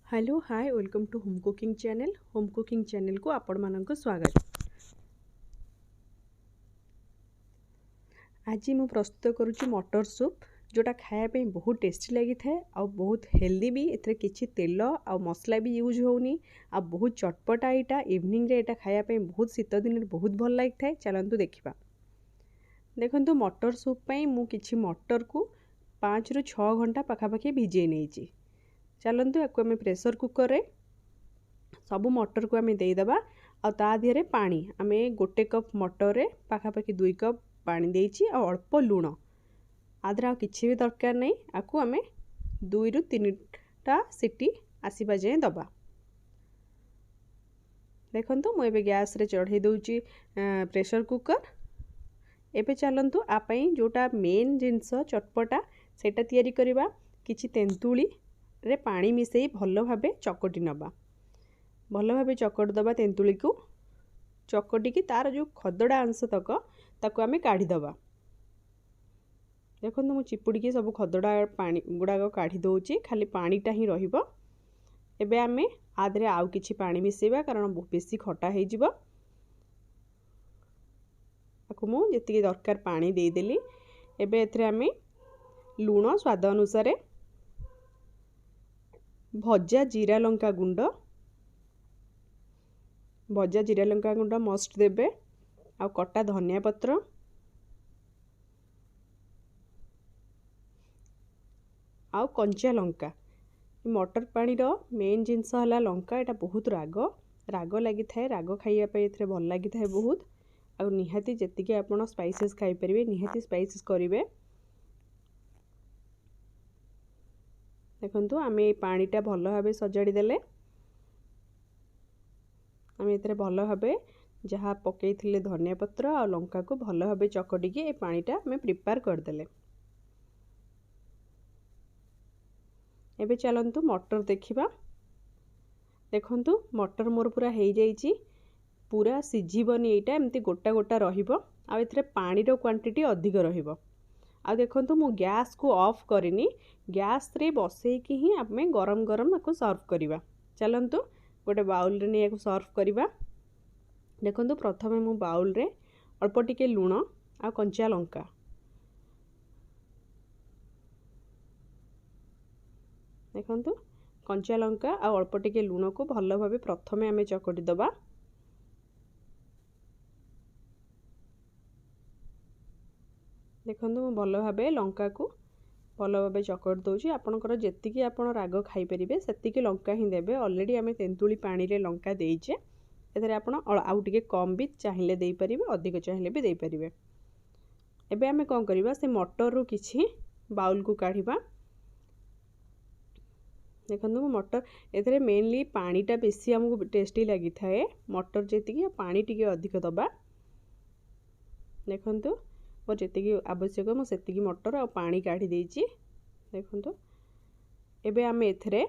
Hello hi welcome to home cooking channel को आपण मानक स्वागत। आज मु प्रस्तुत करुच्ची मटर सूप जोटा खायापे बहुत टेस्टी लगी थाए आ बहुत हेल्दी भी। एथरे किछि तेल आ मसला भी यूज होनी आ बहुत चटपटा एटा इवनिंग रे एटा खायापे बहुत शीत दिन बहुत भल लगी थाए। चलंतु देखिबा। देखंतु मटर सूप पई मु किछि मटर को 5 रु 6 घंटा पाखापाखि भिजे नेछि। चलंतु याको आम प्रेसर कुकर रे सबू मटर को आम देदेबा आ ता दिहरे पानी आम 1 कप मटर रे पाखापाखि 2 कप पानी देछि आ अल्प लुण आदरा किछि भी दरकार नहीं। आकु आम 2 रु 3टा सीटी आसीबा जाए दबा। देखंतु मु एबे गैस रे चढ़ाई दउची प्रेसर कुकर। एबे चलंतु आपई जोटा मेन जिंस चटपटा सेटा तयारी करिबा। किछि तेंतुली रे पानी मिसई भल भाबे चकटी नबा। भल भाबे चकट दबा तेंतुली को चकटी की तार जो खदड़ा अंश तक ताको आमे काढ़ी दबा। देखो मु चिपुड़ी की सब खदड़ा पानी गुड़ाक काढ़ी दउची, खाली पानीटा ही रहिबो। एबे आमे आदरे आउ किछि पानी मिसेबा कारण बेसी खटा हे जिवो। ताको मु जेतिकी दरकार पानी दे देली। एबे एथरे आमे लूण स्वाद अनुसार, भजा जीरा लंका गुंड मस्ट देबे आ कटा धनिया पत्र आ कंचा लंका। मटर पानी रो मेन जिनस हला लंका। एटा बहुत राग लगी थाए, राग खाइया पे एथरे भल लगी थाए बहुत। आ निहाती जेतिकी आपण स्पाइसेस खाई परिबे निहाती स्पाइसेस करिवे। देखंतु आमे पानीटा भल भाबे सजाड़ी देले। आमे एतरे भल भाबे जहाँ पकई थिले धनिया पत्र आ लंका को भल भाबे चकटी के ए पानीटा आमे प्रिपेयर कर देले। एबे चलंतु मटर देखिबा। देखंतु मटर मोर पूरा हेई जाईची, पूरा सिझिबनी। एटा एमती गोटा गोटा रहिबो आ एथरे पानी रो क्वांटिटी अधिक रहिबो। आ देखंतु मु गैस को ऑफ करिनी, गैस रे बसई की ही आमे गरम गरम आको सर्व करिबा। चलंतु गोटे बाउल रे ने सर्व करिबा। देखंतु प्रथमे मु बाउल रे अल्प टिके लूण आ कंचा लंका, देखंतु कंचा लंका आ अल्प टिके लूण को भल भाबे प्रथमे आमे चकटी दबा। देखंतु मु भल भाबे लंका को भल भाबे चकट दउची। आपनकर जेतिकी आपण राग खाई परिबे सेतिकी लंका ही देबे। ऑलरेडी आमे तेंतुली पानी रे लंका देइचे। एथरे आपण आउ टिके कम भी चाहिले देई परिबे, अधिक चाहिले भी देई परिबे। एबे आमे कोन करिबा, से मटर रो किछि बाउल को काढिबा। देखंतु मटर एथरे मेनली पानीटा बेसी हमकु टेस्टी लगी थाए। मटर जेतिकी पानी टिके अधिक दबा। देखंतु मोर जेतिकी आवश्यक मु सेतिकी मटर आ पानी काढ़ी देइची। देखंतु एबे आमे एथरे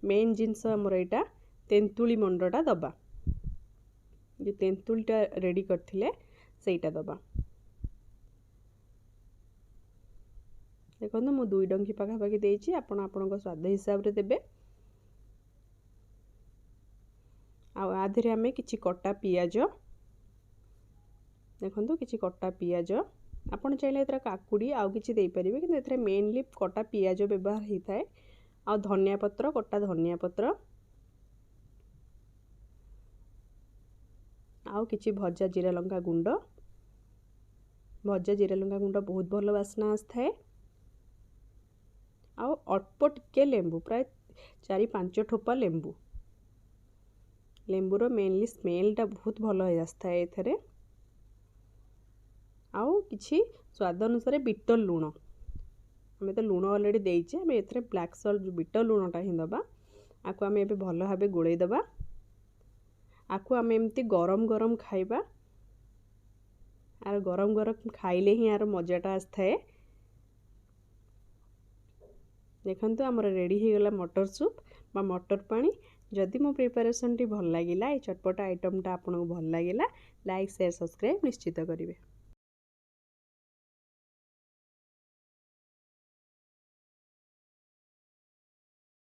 मेन जिंस हमर एटा तेंतुली मंडटा दबा। जे तेंतुलीटा रेडी करथिले सेटा दबा। देखंतु मु 2 डंकी पाखा पाखी देइची, आपण आपनको स्वाद हिसाब रे देबे। आ आधरे आमे किछि कटा पियाज, देखंतु किछि कटा पियाज आपण चाहिले एतरा काकुड़ी आउ किछि देई परिबे, किंतु एथरे मेनली कटा पियाज व्यवहार ही थाए। आ धनिया पत्र, कटा धनिया पत्र आउ किछि भजा जीरा लंका गुंड। भजा जीरा लंका गुंड बहुत भल वासना आस्थाए। आउ अल्प टिके लेंबू, प्राय 4-5 ठोपा लेंबू। लेंबूर मेनली स्मेलटा बहुत भल हो आस्थाए एथरे। आउ किछि स्वाद अनुसार बीट लूण, आमे तो लूण ऑलरेडी देइचे। आमे एथरे ब्लैक सॉल्ट जो बीट लूणटा ही दबा। आको आमे एबे भल भाबे गोळेई दबा। आको आमे एमती गरम गरम खाइबा। आर गरम गरम खाइले ही आर मजाटा आस्थाए। देखंतु हमर रेडी हो गला मटर सूप बा मटर पानी। जदि मो प्रिपरेशन टी भल लागिला, ए चटपटा आइटमटा आपनको भल लागिला, लाइक शेयर सब्सक्राइब निश्चित करिवे।